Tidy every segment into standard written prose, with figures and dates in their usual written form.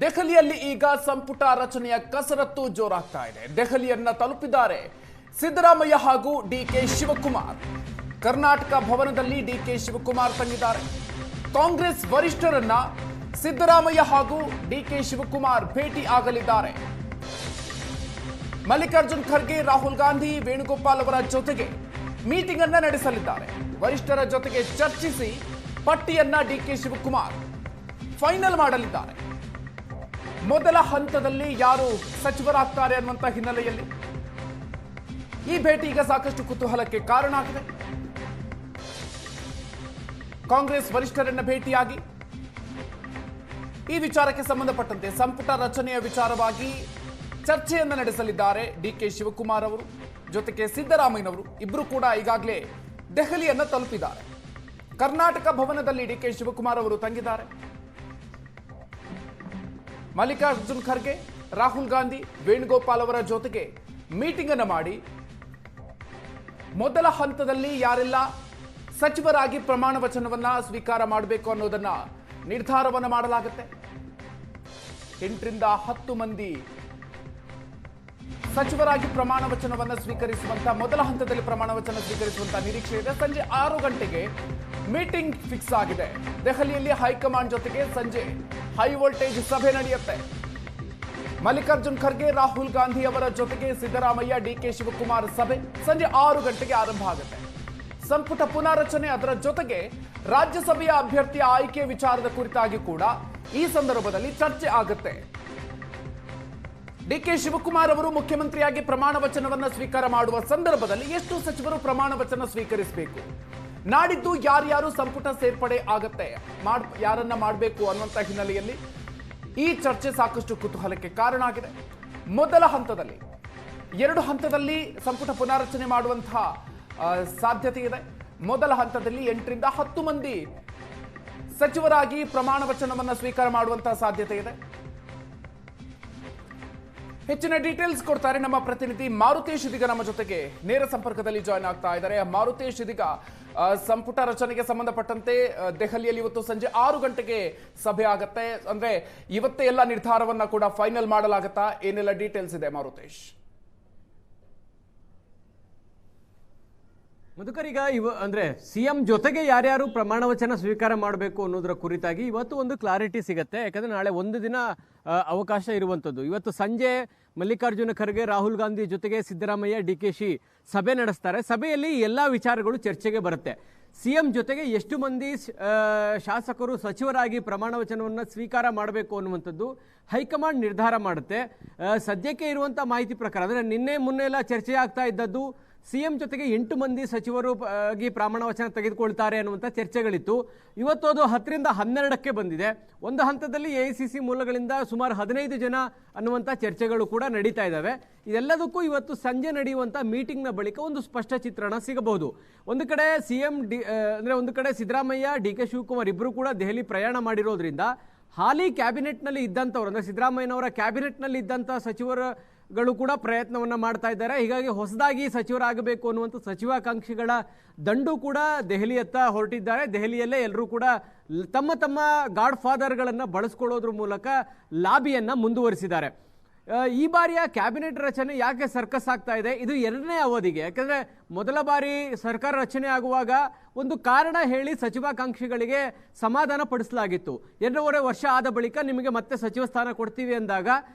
ದೆಹಲಿಯಲ್ಲಿ ಈಗ ಸಂಪುಟ ರಚನೆಯ ಕಸರತ್ತು ಜೋರಾಗ್ತಾ ಇದೆ. ದೆಹಲಿಯನ್ನ ತಲುಪಿದ್ದಾರೆ ಸಿದ್ದರಾಮಯ್ಯ ಹಾಗೂ ಡಿಕೆ ಶಿವಕುಮಾರ್. ಕರ್ನಾಟಕ ಭವನದಲ್ಲಿ ಡಿಕೆ ಶಿವಕುಮಾರ್ ತಂಗಿದ್ದಾರೆ. ಕಾಂಗ್ರೆಸ್ ವರಿಷ್ಠರನ್ನ ಸಿದ್ದರಾಮಯ್ಯ ಹಾಗೂ ಡಿಕೆ ಶಿವಕುಮಾರ್ ಭೇಟಿ ಆಗಲಿದ್ದಾರೆ. ಮಲ್ಲಿಕಾರ್ಜುನ್ ಖರ್ಗೆ, ರಾಹುಲ್ ಗಾಂಧಿ, ವೇಣುಗೋಪಾಲ್ ಅವರ ಜೊತೆಗೆ ಮೀಟಿಂಗ್ ಅನ್ನ ನಡೆಸಲಿದ್ದಾರೆ. ವರಿಷ್ಠರ ಜೊತೆಗೆ ಚರ್ಚಿಸಿ ಪಟ್ಟಿಯನ್ನ ಡಿಕೆ ಶಿವಕುಮಾರ್ ಫೈನಲ್ ಮಾಡಲಿದ್ದಾರೆ. ಮೊದಲ ಹಂತದಲ್ಲಿ ಯಾರು ಸಚಿವರಾಗ್ತಾರೆ ಅನ್ನುವಂತ ಹಿನ್ನೆಲೆಯಲ್ಲಿ ಈ ಭೇಟಿ ಈಗ ಸಾಕಷ್ಟು ಕುತೂಹಲಕ್ಕೆ ಕಾರಣ ಆಗಿದೆ. ಕಾಂಗ್ರೆಸ್ ವರಿಷ್ಠರನ್ನ ಭೇಟಿಯಾಗಿ ಈ ವಿಚಾರಕ್ಕೆ ಸಂಬಂಧಪಟ್ಟಂತೆ ಸಂಪುಟ ರಚನೆಯ ವಿಚಾರವಾಗಿ ಚರ್ಚೆಯನ್ನ ನಡೆಸಲಿದ್ದಾರೆ ಡಿಕೆ ಶಿವಕುಮಾರ್ ಅವರು. ಜೊತೆಗೆ ಸಿದ್ದರಾಮಯ್ಯನವರು ಇಬ್ಬರು ಕೂಡ ಈಗಾಗಲೇ ದೆಹಲಿಯನ್ನ ತಲುಪಿದ್ದಾರೆ. ಕರ್ನಾಟಕ ಭವನದಲ್ಲಿ ಡಿಕೆ ಶಿವಕುಮಾರ್ ಅವರು ತಂಗಿದ್ದಾರೆ. ಮಲ್ಲಿಕಾರ್ಜುನ್ ಖರ್ಗೆ, ರಾಹುಲ್ ಗಾಂಧಿ, ವೇಣುಗೋಪಾಲ್ ಅವರ ಜೊತೆಗೆ ಮೀಟಿಂಗ್ ಅನ್ನು ಮಾಡಿ ಮೊದಲ ಹಂತದಲ್ಲಿ ಯಾರೆಲ್ಲ ಸಚಿವರಾಗಿ ಪ್ರಮಾಣ ವಚನವನ್ನ ಸ್ವೀಕಾರ ಮಾಡಬೇಕು ಅನ್ನೋದನ್ನ ನಿರ್ಧಾರವನ್ನ ಮಾಡಲಾಗುತ್ತೆ. 8 ರಿಂದ 10 ಮಂದಿ ಸಚಿವರಾಗಿ ಪ್ರಮಾಣ ವಚನವನ್ನ ಸ್ವೀಕರಿಸುವಂತ ಮೊದಲ ಹಂತದಲ್ಲಿ ಪ್ರಮಾಣ ವಚನ ಸ್ವೀಕರಿಸುವಂತ ನಿರೀಕ್ಷೆ ಇದೆ. ಸಂಜೆ 6 ಗಂಟೆಗೆ ಮೀಟಿಂಗ್ ಫಿಕ್ಸ್ ಆಗಿದೆ. ದೆಹಲಿಯಲ್ಲಿ ಹೈಕಮಾಂಡ್ ಜೊತೆಗೆ ಸಂಜೆ ಹೈ ವೋಲ್ಟೇಜ್ ಸಭೆ ನಡೆಯುತ್ತೆ. ಮಲ್ಲಿಕಾರ್ಜುನ್ ಖರ್ಗೆ, ರಾಹುಲ್ ಗಾಂಧಿ ಅವರ ಜೊತೆಗೆ ಸಿದ್ದರಾಮಯ್ಯ, ಡಿಕೆ ಶಿವಕುಮಾರ್ ಸಭೆ ಸಂಜೆ 6 ಗಂಟೆಗೆ ಆರಂಭ ಆಗುತ್ತೆ. ಸಂಪುಟ ಪುನಾರಚನೆ, ಅದರ ಜೊತೆಗೆ ರಾಜ್ಯಸಭೆಯ ಅಭ್ಯರ್ಥಿಯ ಆಯ್ಕೆ ವಿಚಾರದ ಕುರಿತಾಗಿ ಕೂಡ ಈ ಸಂದರ್ಭದಲ್ಲಿ ಚರ್ಚೆ ಆಗುತ್ತೆ. ಡಿಕೆ ಶಿವಕುಮಾರ್ ಅವರು ಮುಖ್ಯಮಂತ್ರಿಯಾಗಿ ಪ್ರಮಾಣ ವಚನವನ್ನ ಸ್ವೀಕಾರ ಮಾಡುವ ಸಂದರ್ಭದಲ್ಲಿ ಎಷ್ಟು ಸಚಿವರು ಪ್ರಮಾಣ ವಚನ ಸ್ವೀಕರಿಸಬೇಕು, ನಾಡಿದ್ದು ಯಾರ್ಯಾರು ಸಂಪುಟ ಸೇರ್ಪಡೆ ಆಗತ್ತೆ, ಯಾರನ್ನ ಮಾಡಬೇಕು ಅನ್ನುವಂತ ಹಿನ್ನೆಲೆಯಲ್ಲಿ ಈ ಚರ್ಚೆ ಸಾಕಷ್ಟು ಕುತೂಹಲಕ್ಕೆ ಕಾರಣ ಆಗಿದೆ. ಮೊದಲ ಹಂತದಲ್ಲಿ 2 ಹಂತದಲ್ಲಿ ಸಂಪುಟ ಪುನಾರಚನೆ ಮಾಡುವಂತಹ ಸಾಧ್ಯತೆ ಇದೆ. ಮೊದಲ ಹಂತದಲ್ಲಿ 8 ರಿಂದ 10 ಮಂದಿ ಸಚಿವರಾಗಿ ಪ್ರಮಾಣ ವಚನವನ್ನ ಸ್ವೀಕಾರ ಮಾಡುವಂತಹ ಸಾಧ್ಯತೆ ಇದೆ. ಹೆಚ್ಚಿನ ಡೀಟೇಲ್ಸ್ ಕೊಡ್ತಾರೆ ನಮ್ಮ ಪ್ರತಿನಿಧಿ ಮಾರುತೇಶ್ ಇದೀಗ ನಮ್ಮ ಜೊತೆಗೆ ನೇರ ಸಂಪರ್ಕದಲ್ಲಿ ಜಾಯ್ನ್ ಆಗ್ತಾ ಇದ್ದಾರೆ. ಮಾರುತೇಶ್, ಇದೀಗ ಸಂಪುಟ ರಚನೆಗೆ ಸಂಬಂಧಪಟ್ಟಂತೆ ದೆಹಲಿಯಲ್ಲಿ ಇವತ್ತು ಸಂಜೆ 6 ಗಂಟೆಗೆ ಸಭೆ ಆಗತ್ತೆ. ಅಂದ್ರೆ ಇವತ್ತೇ ಎಲ್ಲ ನಿರ್ಧಾರವನ್ನ ಕೂಡ ಫೈನಲ್ ಮಾಡಲಾಗತ್ತಾ? ಏನೆಲ್ಲ ಡೀಟೇಲ್ಸ್ ಇದೆ ಮಾರುತೇಶ್? ಮಧುಕರ್, ಈಗ ಅಂದ್ರೆ ಸಿಎಂ ಜೊತೆಗೆ ಯಾರ್ಯಾರು ಪ್ರಮಾಣ ವಚನ ಸ್ವೀಕಾರ ಮಾಡಬೇಕು ಅನ್ನೋದರ ಕುರಿತಾಗಿ ಇವತ್ತು ಒಂದು ಕ್ಲಾರಿಟಿ ಸಿಗುತ್ತೆ. ಯಾಕಂದ್ರೆ ನಾಳೆ ಒಂದು ದಿನ ಅವಕಾಶ ಇರುವಂಥದ್ದು. ಇವತ್ತು ಸಂಜೆ ಮಲ್ಲಿಕಾರ್ಜುನ ಖರ್ಗೆ, ರಾಹುಲ್ ಗಾಂಧಿ ಜೊತೆಗೆ ಸಿದ್ದರಾಮಯ್ಯ, ಡಿಕೆಶಿ ಸಭೆ ನಡೆಸ್ತಾರೆ. ಸಭೆಯಲ್ಲಿ ಎಲ್ಲ ವಿಚಾರಗಳು ಚರ್ಚೆಗೆ ಬರುತ್ತೆ. ಸಿಎಂ ಜೊತೆಗೆ ಎಷ್ಟು ಮಂದಿ ಶಾಸಕರು ಸಚಿವರಾಗಿ ಪ್ರಮಾಣ ವಚನವನ್ನು ಸ್ವೀಕಾರ ಮಾಡಬೇಕು ಅನ್ನುವಂಥದ್ದು ಹೈಕಮಾಂಡ್ ನಿರ್ಧಾರ ಮಾಡುತ್ತೆ. ಸದ್ಯಕ್ಕೆ ಇರುವಂಥ ಮಾಹಿತಿ ಪ್ರಕಾರ ಅಂದರೆ ನಿನ್ನೆ ಮೊನ್ನೆ ಎಲ್ಲ ಚರ್ಚೆ ಆಗ್ತಾ ಇದ್ದದ್ದು ಸಿಎಂ ಜೊತೆಗೆ 8 ಮಂದಿ ಸಚಿವರು ಆಗಿ ಪ್ರಮಾಣ ವಚನ ತೆಗೆದುಕೊಳ್ತಾರೆ ಅನ್ನುವಂಥ ಚರ್ಚೆಗಳಿತ್ತು. ಇವತ್ತು ಅದು 10 ರಿಂದ 12ಕ್ಕೆ ಬಂದಿದೆ. ಒಂದು ಹಂತದಲ್ಲಿ ಎಐಸಿಸಿ ಮೂಲಗಳಿಂದ ಸುಮಾರು 15 ಜನ ಅನ್ನುವಂಥ ಚರ್ಚೆಗಳು ಕೂಡ ನಡೀತಾ ಇದ್ದಾವೆ. ಇದೆಲ್ಲದಕ್ಕೂ ಇವತ್ತು ಸಂಜೆ ನಡೆಯುವಂಥ ಮೀಟಿಂಗ್ನ ಬಳಿಕ ಒಂದು ಸ್ಪಷ್ಟ ಚಿತ್ರಣ ಸಿಗಬಹುದು. ಒಂದು ಕಡೆ ಸಿಎಂ ಅಂದರೆ ಒಂದು ಕಡೆ ಸಿದ್ದರಾಮಯ್ಯ, ಡಿಕೆ ಶಿವಕುಮಾರ್ ಇಬ್ಬರು ಕೂಡ ದೆಹಲಿ ಪ್ರಯಾಣ ಮಾಡಿರೋದ್ರಿಂದ ಹಾಲಿ ಕ್ಯಾಬಿನೆಟ್ನಲ್ಲಿ ಇದ್ದಂಥವ್ರು ಅಂದರೆ ಸಿದ್ದರಾಮಯ್ಯನವರ ಕ್ಯಾಬಿನೆಟ್ನಲ್ಲಿ ಇದ್ದಂಥ ಸಚಿವರುಗಳು ಕೂಡ ಪ್ರಯತ್ನವನ್ನ ಮಾಡ್ತಾ ಇದ್ದಾರೆ. ಹೀಗಾಗಿ ಹೊಸದಾಗಿ ಸಚಿವರಾಗಬೇಕು ಅನ್ನುವಂಥ ಸಚಿವಾಕಾಂಕ್ಷಿಗಳ ದಂಡು ಕೂಡ ದೆಹಲಿಯತ್ತ ಹೊರಟಿದ್ದಾರೆ. ದೆಹಲಿಯಲ್ಲೇ ಎಲ್ಲರೂ ಕೂಡ ತಮ್ಮ ತಮ್ಮ ಗಾಡ್ ಫಾದರ್ಗಳನ್ನು ಬಳಸ್ಕೊಳ್ಳೋದ್ರ ಮೂಲಕ ಲಾಬಿಯನ್ನು ಮುಂದುವರಿಸಿದ್ದಾರೆ. ಈ ಬಾರಿಯ ಕ್ಯಾಬಿನೆಟ್ ರಚನೆ ಯಾಕೆ ಸರ್ಕಸ್ ಆಗ್ತಾ ಇದೆ? ಇದು 2ನೇ ಅವಧಿಗೆ. ಯಾಕಂದರೆ ಮೊದಲ ಬಾರಿ ಸರ್ಕಾರ ರಚನೆ ಆಗುವಾಗ ಒಂದು ಕಾರಣ ಹೇಳಿ ಸಚಿವಾಕಾಂಕ್ಷಿಗಳಿಗೆ ಸಮಾಧಾನ ಪಡಿಸಲಾಗಿತ್ತು. 2.5 ವರ್ಷ ಆದ ಬಳಿಕ ನಿಮಗೆ ಮತ್ತೆ ಸಚಿವ ಸ್ಥಾನ ಕೊಡ್ತೀವಿ ಅಂದಾಗ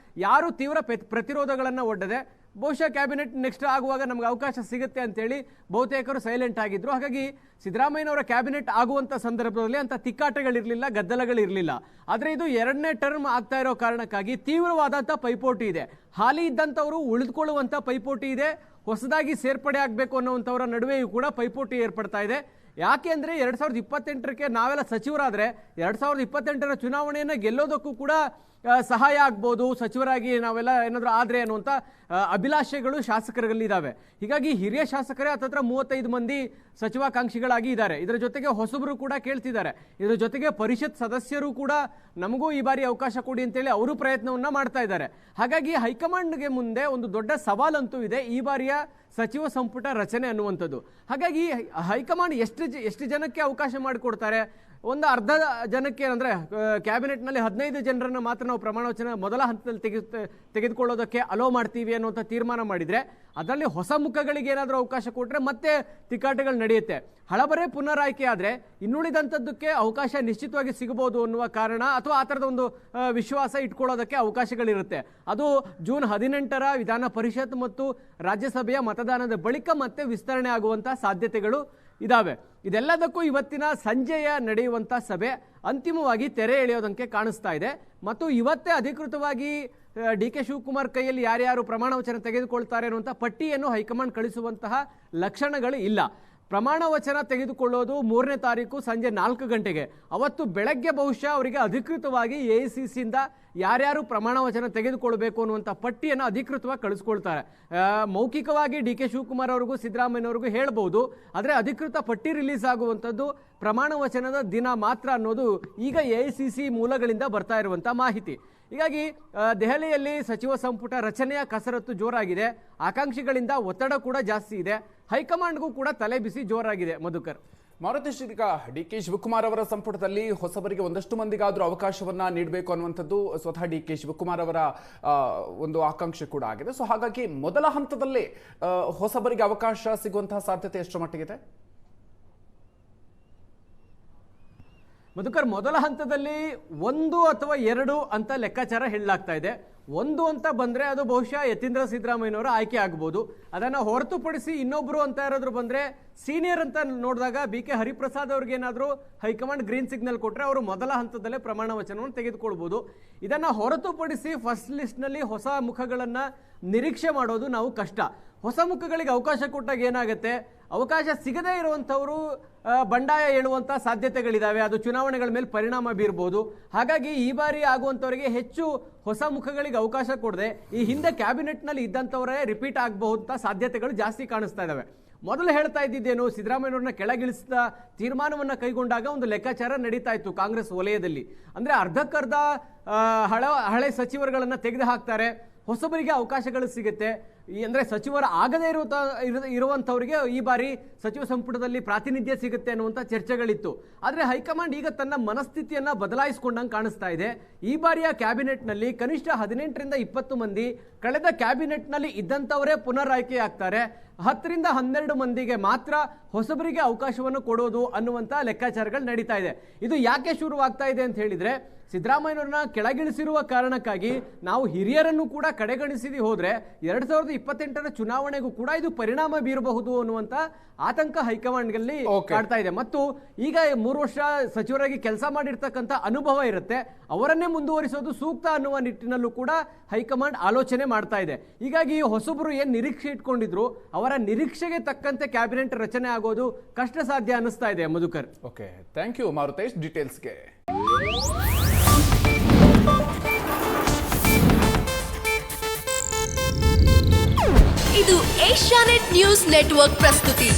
ಯಾರು ತೀವ್ರ ಪ್ರತಿರೋಧಗಳನ್ನು ಒಡ್ಡದೆ ಬಹುಶಃ ಕ್ಯಾಬಿನೆಟ್ ನೆಕ್ಸ್ಟ್ ಆಗುವಾಗ ನಮ್ಗೆ ಅವಕಾಶ ಸಿಗುತ್ತೆ ಅಂತೇಳಿ ಬಹುತೇಕರು ಸೈಲೆಂಟ್ ಆಗಿದ್ರು. ಹಾಗಾಗಿ ಸಿದ್ದರಾಮಯ್ಯನವರ ಕ್ಯಾಬಿನೆಟ್ ಆಗುವಂಥ ಸಂದರ್ಭದಲ್ಲಿ ಅಂಥ ತಿಕ್ಕಾಟಗಳಿರಲಿಲ್ಲ, ಗದ್ದಲಗಳಿರಲಿಲ್ಲ. ಆದರೆ ಇದು 2ನೇ ಟರ್ಮ್ ಆಗ್ತಾ ಇರೋ ಕಾರಣಕ್ಕಾಗಿ ತೀವ್ರವಾದಂಥ ಪೈಪೋಟಿ ಇದೆ. ಹಾಲಿ ಇದ್ದಂಥವರು ಉಳಿದುಕೊಳ್ಳುವಂಥ ಪೈಪೋಟಿ ಇದೆ. ಹೊಸದಾಗಿ ಸೇರ್ಪಡೆ ಆಗಬೇಕು ಅನ್ನುವಂಥವರ ನಡುವೆಯೂ ಕೂಡ ಪೈಪೋಟಿ ಏರ್ಪಡ್ತಾ ಇದೆ. ಯಾಕೆ ಅಂದರೆ 2028ಕ್ಕೆ ನಾವೆಲ್ಲ ಸಚಿವರಾದರೆ 2028ರ ಚುನಾವಣೆಯನ್ನು ಗೆಲ್ಲೋದಕ್ಕೂ ಕೂಡ ಸಹಾಯ ಆಗ್ಬೋದು, ಸಚಿವರಾಗಿ ನಾವೆಲ್ಲ ಏನಾದರೂ ಆದರೆ ಅನ್ನುವಂಥ ಅಭಿಲಾಷೆಗಳು ಶಾಸಕರಲ್ಲಿದ್ದಾವೆ. ಹೀಗಾಗಿ ಹಿರಿಯ ಶಾಸಕರೇ ಹತ್ತತ್ರ 35 ಮಂದಿ ಸಚಿವಾಕಾಂಕ್ಷಿಗಳಾಗಿ ಇದ್ದಾರೆ. ಇದರ ಜೊತೆಗೆ ಹೊಸಬರು ಕೂಡ ಕೇಳ್ತಿದ್ದಾರೆ. ಇದರ ಜೊತೆಗೆ ಪರಿಷತ್ ಸದಸ್ಯರು ಕೂಡ ನಮಗೂ ಈ ಬಾರಿ ಅವಕಾಶ ಕೊಡಿ ಅಂತೇಳಿ ಅವರು ಪ್ರಯತ್ನವನ್ನು ಮಾಡ್ತಾ ಇದ್ದಾರೆ. ಹಾಗಾಗಿ ಹೈಕಮಾಂಡ್ಗೆ ಮುಂದೆ ಒಂದು ದೊಡ್ಡ ಸವಾಲಂತೂ ಇದೆ ಈ ಬಾರಿಯ ಸಚಿವ ಸಂಪುಟ ರಚನೆ ಅನ್ನುವಂಥದ್ದು. ಹಾಗಾಗಿ ಹೈಕಮಾಂಡ್ ಎಷ್ಟು ಜನಕ್ಕೆ ಅವಕಾಶ ಮಾಡಿಕೊಡ್ತಾರೆ, ಒಂದು ಅರ್ಧ ಜನಕ್ಕೆ ಅಂದರೆ ಕ್ಯಾಬಿನೆಟ್ನಲ್ಲಿ 15 ಜನರನ್ನು ಮಾತ್ರ ನಾವು ಪ್ರಮಾಣ ವಚನ ಮೊದಲ ಹಂತದಲ್ಲಿ ತೆಗೆದುಕೊಳ್ಳೋದಕ್ಕೆ ಅಲೋ ಮಾಡ್ತೀವಿ ಅನ್ನುವಂಥ ತೀರ್ಮಾನ ಮಾಡಿದರೆ ಅದರಲ್ಲಿ ಹೊಸ ಮುಖಗಳಿಗೆ ಏನಾದರೂ ಅವಕಾಶ ಕೊಟ್ಟರೆ ಮತ್ತೆ ತಿಕ್ಕಾಟಗಳು ನಡೆಯುತ್ತೆ. ಹಳಬರೇ ಪುನರ್ ಆಯ್ಕೆ ಆದರೆ ಇನ್ನುಳಿದಂಥದ್ದಕ್ಕೆ ಅವಕಾಶ ನಿಶ್ಚಿತವಾಗಿ ಸಿಗಬಹುದು ಅನ್ನುವ ಕಾರಣ ಅಥವಾ ಆ ಥರದ ಒಂದು ವಿಶ್ವಾಸ ಇಟ್ಕೊಳ್ಳೋದಕ್ಕೆ ಅವಕಾಶಗಳಿರುತ್ತೆ. ಅದು ಜೂನ್ 18ರ ವಿಧಾನ ಪರಿಷತ್ ಮತ್ತು ರಾಜ್ಯಸಭೆಯ ಮತದಾನದ ಬಳಿಕ ಮತ್ತೆ ವಿಸ್ತರಣೆ ಆಗುವಂಥ ಸಾಧ್ಯತೆಗಳು ಇದಾವೆ. ಇದೆಲ್ಲದಕ್ಕೂ ಇವತ್ತಿನ ಸಂಜೆಯ ನಡೆಯುವಂಥ ಸಭೆ ಅಂತಿಮವಾಗಿ ತೆರೆ ಎಳೆಯೋದಂತೆ ಕಾಣಿಸ್ತಾ ಇದೆ. ಮತ್ತು ಇವತ್ತೇ ಅಧಿಕೃತವಾಗಿ ಡಿ.ಕೆ. ಶಿವಕುಮಾರ್ ಕೈಯಲ್ಲಿ ಯಾರ್ಯಾರು ಪ್ರಮಾಣ ವಚನ ತೆಗೆದುಕೊಳ್ತಾರೆ ಅನ್ನುವಂಥ ಪಟ್ಟಿಯನ್ನು ಹೈಕಮಾಂಡ್ ಕಳಿಸುವಂತಹ ಲಕ್ಷಣಗಳು ಇಲ್ಲ. ಪ್ರಮಾಣ ವಚನ ತೆಗೆದುಕೊಳ್ಳೋದು 3ನೇ ತಾರೀಕು ಸಂಜೆ 4 ಗಂಟೆಗೆ. ಅವತ್ತು ಬೆಳಗ್ಗೆ ಬಹುಶಃ ಅವರಿಗೆ ಅಧಿಕೃತವಾಗಿ AICCಯಿಂದ ಯಾರ್ಯಾರು ಪ್ರಮಾಣ ವಚನ ತೆಗೆದುಕೊಳ್ಬೇಕು ಅನ್ನುವಂಥ ಪಟ್ಟಿಯನ್ನು ಅಧಿಕೃತವಾಗಿ ಕಳಿಸ್ಕೊಳ್ತಾರೆ. ಮೌಖಿಕವಾಗಿ ಡಿ.ಕೆ. ಶಿವಕುಮಾರ್ ಅವ್ರಿಗೂ ಸಿದ್ದರಾಮಯ್ಯನವ್ರಿಗೂ ಹೇಳ್ಬೋದು, ಆದರೆ ಅಧಿಕೃತ ಪಟ್ಟಿ ರಿಲೀಸ್ ಆಗುವಂಥದ್ದು ಪ್ರಮಾಣ ವಚನದ ದಿನ ಮಾತ್ರ ಅನ್ನೋದು ಈಗ AICC ಮೂಲಗಳಿಂದ ಬರ್ತಾ ಇರುವಂಥ ಮಾಹಿತಿ. ಹೀಗಾಗಿ ದೆಹಲಿಯಲ್ಲಿ ಸಚಿವ ಸಂಪುಟ ರಚನೆಯ ಕಸರತ್ತು ಜೋರಾಗಿದೆ. ಆಕಾಂಕ್ಷಿಗಳಿಂದ ಒತ್ತಡ ಕೂಡ ಜಾಸ್ತಿ ಇದೆ. ಹೈಕಮಾಂಡ್ಗೂ ಕೂಡ ತಲೆ ಬಿಸಿ ಜೋರಾಗಿದೆ. ಮಧುಕರ್, ಮಾರುತೇಶ್, ಈಗ ಡಿ.ಕೆ. ಶಿವಕುಮಾರ್ ಅವರ ಸಂಪುಟದಲ್ಲಿ ಹೊಸಬರಿಗೆ ಒಂದಷ್ಟು ಮಂದಿಗಾದರೂ ಅವಕಾಶವನ್ನ ನೀಡಬೇಕು ಅನ್ನುವಂಥದ್ದು ಸ್ವತಃ ಡಿ.ಕೆ. ಶಿವಕುಮಾರ್ ಅವರ ಒಂದು ಆಕಾಂಕ್ಷೆ ಕೂಡ ಆಗಿದೆ. ಸೊ ಹಾಗಾಗಿ ಮೊದಲ ಹಂತದಲ್ಲೇ ಹೊಸಬರಿಗೆ ಅವಕಾಶ ಸಿಗುವಂತಹ ಸಾಧ್ಯತೆ ಎಷ್ಟರ ಮಟ್ಟಿಗಿದೆ? ಮಧುಕರ್, ಮೊದಲ ಹಂತದಲ್ಲಿ 1 ಅಥವಾ 2 ಅಂತ ಲೆಕ್ಕಾಚಾರ ಹೇಳಲಾಗ್ತಾ ಇದೆ. 1 ಅಂತ ಬಂದರೆ ಅದು ಬಹುಶಃ ಯತೀಂದ್ರ ಸಿದ್ದರಾಮಯ್ಯನವರ ಆಯ್ಕೆ ಆಗ್ಬೋದು. ಅದನ್ನು ಹೊರತುಪಡಿಸಿ ಇನ್ನೊಬ್ಬರು ಅಂತ ಯಾರಾದರೂ ಬಂದರೆ ಸೀನಿಯರ್ ಅಂತ ನೋಡಿದಾಗ B.K. ಹರಿಪ್ರಸಾದ್ ಅವ್ರಿಗೇನಾದರೂ ಹೈಕಮಾಂಡ್ ಗ್ರೀನ್ ಸಿಗ್ನಲ್ ಕೊಟ್ಟರೆ ಅವರು ಮೊದಲ ಹಂತದಲ್ಲೇ ಪ್ರಮಾಣ ವಚನವನ್ನು ತೆಗೆದುಕೊಳ್ಬೋದು. ಇದನ್ನು ಹೊರತುಪಡಿಸಿ ಫಸ್ಟ್ ಲಿಸ್ಟ್ನಲ್ಲಿ ಹೊಸ ಮುಖಗಳನ್ನು ನಿರೀಕ್ಷೆ ಮಾಡೋದು ನಾವು ಕಷ್ಟ. ಹೊಸ ಮುಖಗಳಿಗೆ ಅವಕಾಶ ಕೊಟ್ಟಾಗ ಏನಾಗುತ್ತೆ, ಅವಕಾಶ ಸಿಗದೇ ಇರುವಂಥವರು ಬಂಡಾಯ ಹೇಳುವಂಥ ಸಾಧ್ಯತೆಗಳಿದ್ದಾವೆ. ಅದು ಚುನಾವಣೆಗಳ ಮೇಲೆ ಪರಿಣಾಮ ಬೀರ್ಬೋದು. ಹಾಗಾಗಿ ಈ ಬಾರಿ ಆಗುವಂಥವರಿಗೆ ಹೆಚ್ಚು ಹೊಸ ಮುಖಗಳಿಗೆ ಅವಕಾಶ ಕೊಡದೆ ಈ ಹಿಂದೆ ಕ್ಯಾಬಿನೆಟ್ನಲ್ಲಿ ಇದ್ದಂಥವರೇ ರಿಪೀಟ್ ಆಗಬಹುದಂಥ ಸಾಧ್ಯತೆಗಳು ಜಾಸ್ತಿ ಕಾಣಿಸ್ತಾ ಇದ್ದಾವೆ. ಮೊದಲು ಹೇಳ್ತಾ ಇದ್ದಿದ್ದೇನು, ಸಿದ್ದರಾಮಯ್ಯವ್ರನ್ನ ಕೆಳಗಿಳಿಸಿದ ತೀರ್ಮಾನವನ್ನು ಕೈಗೊಂಡಾಗ ಒಂದು ಲೆಕ್ಕಾಚಾರ ನಡೀತಾ ಇತ್ತು ಕಾಂಗ್ರೆಸ್ ವಲಯದಲ್ಲಿ. ಅಂದರೆ ಅರ್ಧಕ್ಕರ್ಧ ಹಳೆ ಸಚಿವರುಗಳನ್ನು ತೆಗೆದು ಹಾಕ್ತಾರೆ, ಹೊಸಬರಿಗೆ ಅವಕಾಶಗಳು ಸಿಗುತ್ತೆ. ಅಂದರೆ ಸಚಿವರ ಆಗದೇ ಇರುವಂಥವರಿಗೆ ಈ ಬಾರಿ ಸಚಿವ ಸಂಪುಟದಲ್ಲಿ ಪ್ರಾತಿನಿಧ್ಯ ಸಿಗುತ್ತೆ ಅನ್ನುವಂಥ ಚರ್ಚೆಗಳಿತ್ತು. ಆದರೆ ಹೈಕಮಾಂಡ್ ಈಗ ತನ್ನ ಮನಸ್ಥಿತಿಯನ್ನು ಬದಲಾಯಿಸಿಕೊಂಡಂಗೆ ಕಾಣಿಸ್ತಾ ಇದೆ. ಈ ಬಾರಿಯ ಕ್ಯಾಬಿನೆಟ್ನಲ್ಲಿ ಕನಿಷ್ಠ 18ರಿಂದ 20 ಮಂದಿ ಕಳೆದ ಕ್ಯಾಬಿನೆಟ್ನಲ್ಲಿ ಇದ್ದಂಥವರೇ ಪುನರ್ ಆಯ್ಕೆ ಆಗ್ತಾರೆ. 10ರಿಂದ 12 ಮಂದಿಗೆ ಮಾತ್ರ ಹೊಸಬರಿಗೆ ಅವಕಾಶವನ್ನು ಕೊಡೋದು ಅನ್ನುವಂಥ ಲೆಕ್ಕಾಚಾರಗಳು ನಡೀತಾ ಇದೆ. ಇದು ಯಾಕೆ ಶುರುವಾಗ್ತಾ ಇದೆ ಅಂತ ಹೇಳಿದರೆ, ಸಿದ್ದರಾಮಯ್ಯನವ್ರನ್ನ ಕೆಳಗಿಳಿಸಿರುವ ಕಾರಣಕ್ಕಾಗಿ ನಾವು ಹಿರಿಯರನ್ನು ಕೂಡ ಕಡೆಗಣಿಸಿದಿ ಹೋದರೆ 2028ರ ಚುನಾವಣೆಗೂ ಕೂಡ ಇದು ಪರಿಣಾಮ ಬೀರಬಹುದು ಅನ್ನುವಂಥ ಆತಂಕ ಹೈಕಮಾಂಡ್ನಲ್ಲಿ ಕಾಡ್ತಾ ಇದೆ. ಮತ್ತು ಈಗ 3 ವರ್ಷ ಸಚಿವರಾಗಿ ಕೆಲಸ ಮಾಡಿರ್ತಕ್ಕಂಥ ಅನುಭವ ಇರುತ್ತೆ, ಅವರನ್ನೇ ಮುಂದುವರಿಸೋದು ಸೂಕ್ತ ಅನ್ನುವ ನಿಟ್ಟಿನಲ್ಲೂ ಕೂಡ ಹೈಕಮಾಂಡ್ ಆಲೋಚನೆ ಮಾಡ್ತಾ ಇದೆ. ಹೀಗಾಗಿ ಹೊಸಬರು ಏನು ನಿರೀಕ್ಷೆ ಇಟ್ಕೊಂಡಿದ್ರು ಅವರ ನಿರೀಕ್ಷೆಗೆ ತಕ್ಕಂತೆ ಕ್ಯಾಬಿನೆಟ್ ರಚನೆ ಆಗೋದು ಕಷ್ಟ ಸಾಧ್ಯ ಅನ್ನಿಸ್ತಾ ಇದೆ. Madhukar, okay, thank you Maruthesh ಡೀಟೇಲ್ಸ್ಗೆ. ಇದು ಏಷ್ಯಾನೆಟ್ ನ್ಯೂಸ್ ನೆಟ್ವರ್ಕ್ ಪ್ರಸ್ತುತಿ.